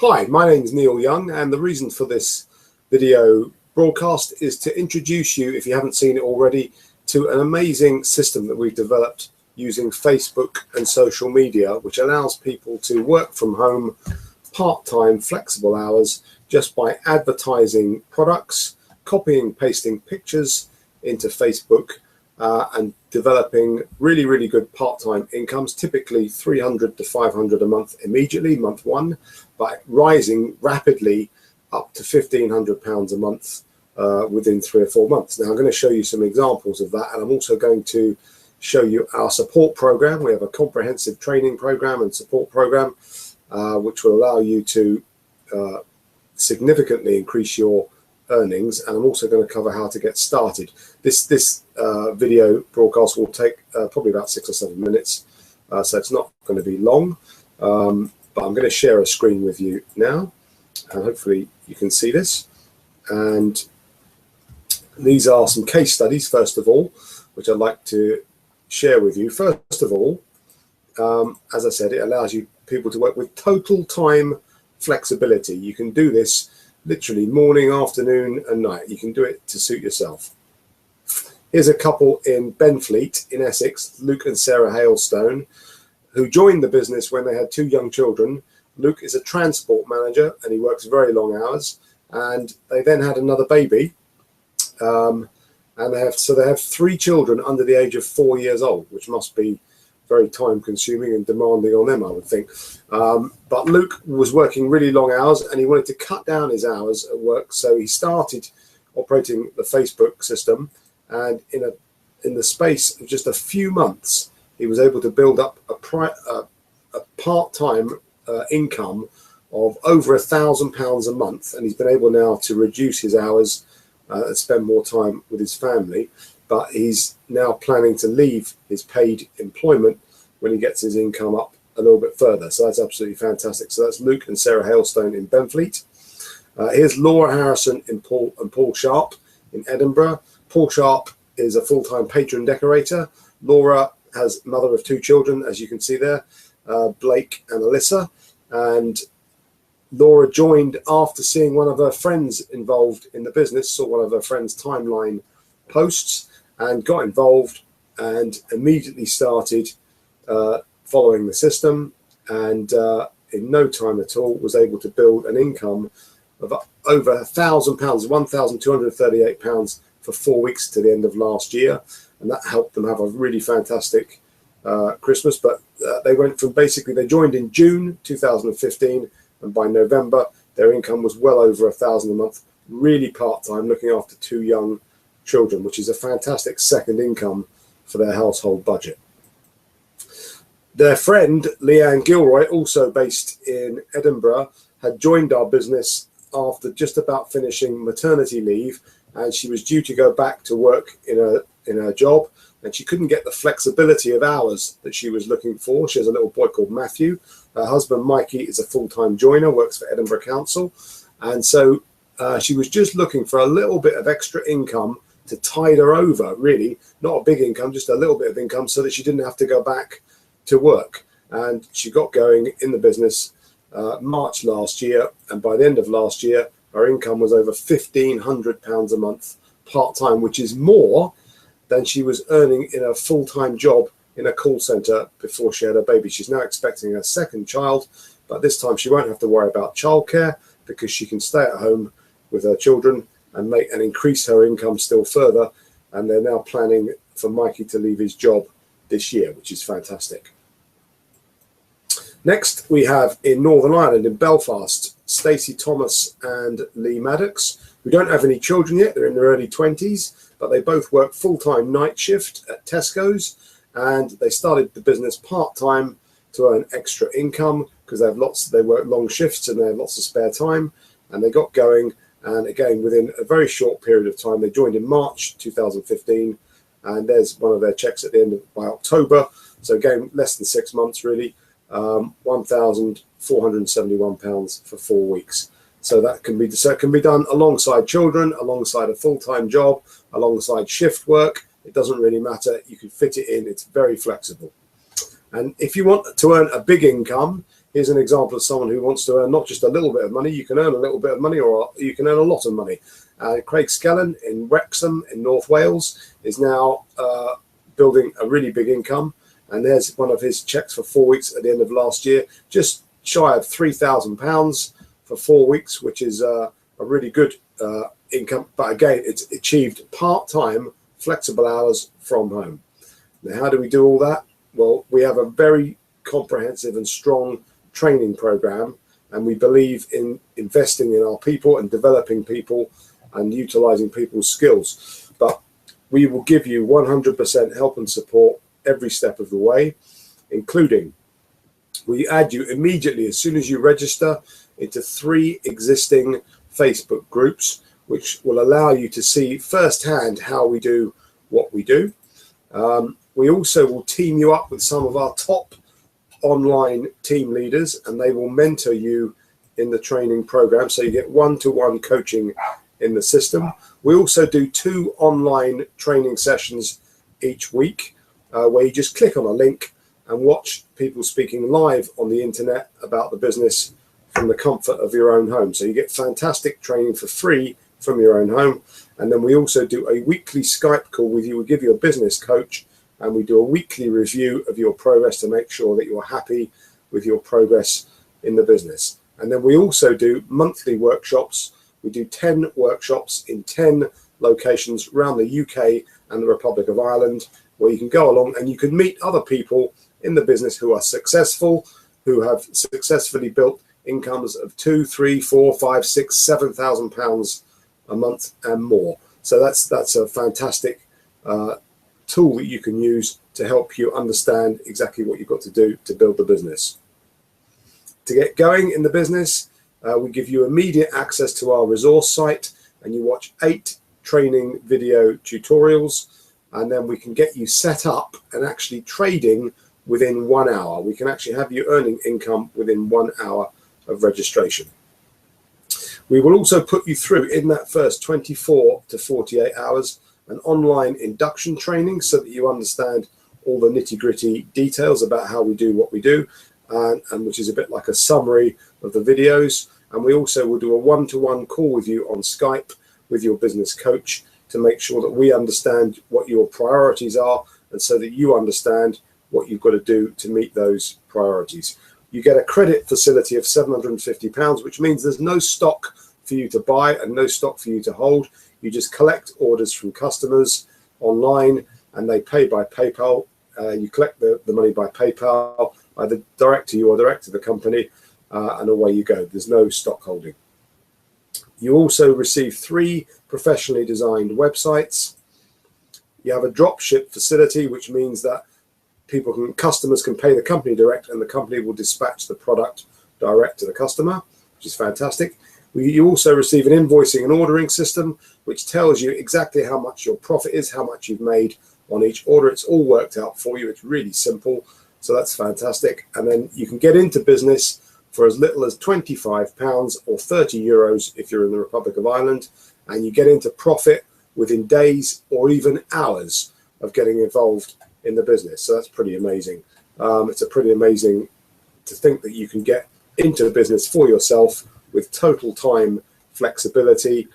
Hi, my name is Neil Young, and the reason for this video broadcast is to introduce you, if you haven't seen it already, to an amazing system that we've developed using Facebook and social media, which allows people to work from home part-time flexible hours just by advertising products, copying, pasting pictures into Facebook, and developing really good part-time incomes, typically 300 to 500 a month immediately, month one, but rising rapidly up to £1,500 a month within 3 or 4 months. Now I'm going to show you some examples of that, and I'm also going to show you our support program. We have a comprehensive training program and support program which will allow you to significantly increase your earnings, and I'm also going to cover how to get started. This video broadcast will take probably about 6 or 7 minutes, so it's not going to be long, but I'm going to share a screen with you now, and hopefully you can see this. And these are some case studies, first of all, which I'd like to share with you. First of all, as I said, it allows you people to work with total time flexibility. You can do this literally morning, afternoon and night. You can do it to suit yourself. Here's a couple in Benfleet in Essex, Luke and Sarah Hailstone, who joined the business when they had 2 young children. Luke is a transport manager and he works very long hours, and they then had another baby, and they have 3 children under the age of 4 years old, which must be very time consuming and demanding on them, I would think. But Luke was working really long hours and he wanted to cut down his hours at work, so he started operating the Facebook system, and in the space of just a few months he was able to build up a part-time income of over £1,000 a month, and he's been able now to reduce his hours and spend more time with his family. But he's now planning to leave his paid employment when he gets his income up a little bit further. So that's absolutely fantastic. So that's Luke and Sarah Hailstone in Benfleet. Here's Laura Harrison and Paul Sharp in Edinburgh. Paul Sharp is a full-time patron decorator. Laura has mother of 2 children, as you can see there, Blake and Alyssa. And Laura joined after seeing one of her friends involved in the business, saw one of her friends' timeline posts, and got involved and immediately started following the system, and in no time at all was able to build an income of over £1,000, £1,238 for 4 weeks to the end of last year, and that helped them have a really fantastic Christmas. But they went from they joined in June 2015, and by November their income was well over £1,000 a month, really part-time, looking after 2 young children, which is a fantastic second income for their household budget. Their friend Leanne Gilroy, also based in Edinburgh, had joined our business after just about finishing maternity leave, and she was due to go back to work in her job, and she couldn't get the flexibility of hours that she was looking for. She has a little boy called Matthew. Her husband Mikey is a full-time joiner, works for Edinburgh Council, and so she was just looking for a little bit of extra income to tide her over, really, not a big income, just a little bit of income, so that she didn't have to go back to work. And she got going in the business March last year, and by the end of last year her income was over £1,500 a month part-time, which is more than she was earning in a full-time job in a call centre before she had a baby. She's now expecting her second child, but this time she won't have to worry about childcare because she can stay at home with her children and increase her income still further. And they're now planning for Mikey to leave his job this year, which is fantastic. Next, we have in Northern Ireland, in Belfast, Stacey Thomas and Lee Maddox, who don't have any children yet. They're in their early 20s, but they both work full-time night shift at Tesco's, and they started the business part-time to earn extra income because they work long shifts and they have lots of spare time, and they got going. And again, within a very short period of time, they joined in March 2015, and there's one of their checks at the end by October. So again, less than 6 months really, £1,471 for 4 weeks. So that can be done alongside children, alongside a full-time job, alongside shift work. It doesn't really matter. You can fit it in. It's very flexible. And if you want to earn a big income, here's an example of someone who wants to earn not just a little bit of money. You can earn a little bit of money, or you can earn a lot of money. Craig Skellen in Wrexham in North Wales is now building a really big income. And there's one of his checks for 4 weeks at the end of last year, just shy of £3,000 for 4 weeks, which is a really good income. But again, it's achieved part-time, flexible hours from home. Now, how do we do all that? Well, we have a very comprehensive and strong training program, and we believe in investing in our people and developing people and utilizing people's skills. But we will give you 100% help and support every step of the way, including we add you immediately as soon as you register into 3 existing Facebook groups, which will allow you to see firsthand how we do what we do. We also will team you up with some of our top online team leaders, and they will mentor you in the training program, so you get one-to-one coaching in the system. We also do 2 online training sessions each week, where you just click on a link and watch people speaking live on the internet about the business from the comfort of your own home. So you get fantastic training for free from your own home. And then we also do a weekly Skype call with you. We give you a business coach, and we do a weekly review of your progress to make sure that you're happy with your progress in the business. And then we also do monthly workshops. We do 10 workshops in 10 locations around the UK and the Republic of Ireland, where you can go along and you can meet other people in the business who are successful, who have successfully built incomes of £2,000, £3,000, £4,000, £5,000, £7,000 a month and more. So that's a fantastic tool that you can use to help you understand exactly what you've got to do to build the business. To get going in the business, we give you immediate access to our resource site, and you watch 8 training video tutorials, and then we can get you set up and actually trading within 1 hour. We can actually have you earning income within 1 hour of registration. We will also put you through, in that first 24 to 48 hours, an online induction training so that you understand all the nitty-gritty details about how we do what we do, and which is a bit like a summary of the videos. And we also will do a one-to-one call with you on Skype with your business coach to make sure that we understand what your priorities are, and so that you understand what you've got to do to meet those priorities. You get a credit facility of £750, which means there's no stock for you to buy and no stock for you to hold. You just collect orders from customers online, and they pay by PayPal. You collect the money by PayPal, either direct to you or direct to the company, and away you go. There's no stock holding. You also receive 3 professionally designed websites. You have a drop ship facility, which means that customers can pay the company direct, and the company will dispatch the product direct to the customer, which is fantastic. You also receive an invoicing and ordering system, which tells you exactly how much your profit is, how much you've made on each order. It's all worked out for you. It's really simple. So that's fantastic. And then you can get into business for as little as £25 or €30 if you're in the Republic of Ireland, and you get into profit within days or even hours of getting involved in the business. So that's pretty amazing. It's a pretty amazing to think that you can get into the business for yourself with total time flexibility,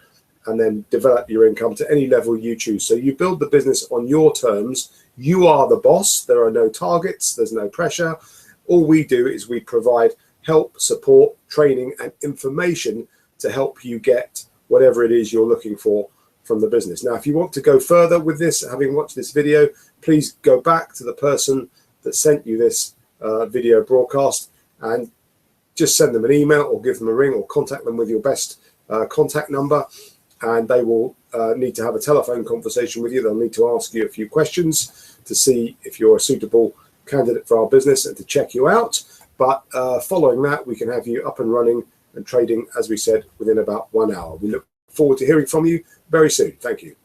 and then develop your income to any level you choose. So you build the business on your terms. You are the boss. There are no targets. There's no pressure. All we do is we provide help, support, training, and information to help you get whatever it is you're looking for from the business. Now, if you want to go further with this, having watched this video, please go back to the person that sent you this video broadcast and just send them an email or give them a ring or contact them with your best contact number, and they will need to have a telephone conversation with you. They'll need to ask you a few questions to see if you're a suitable candidate for our business and to check you out. But following that, we can have you up and running and trading, as we said, within about 1 hour. We look forward to hearing from you very soon. Thank you.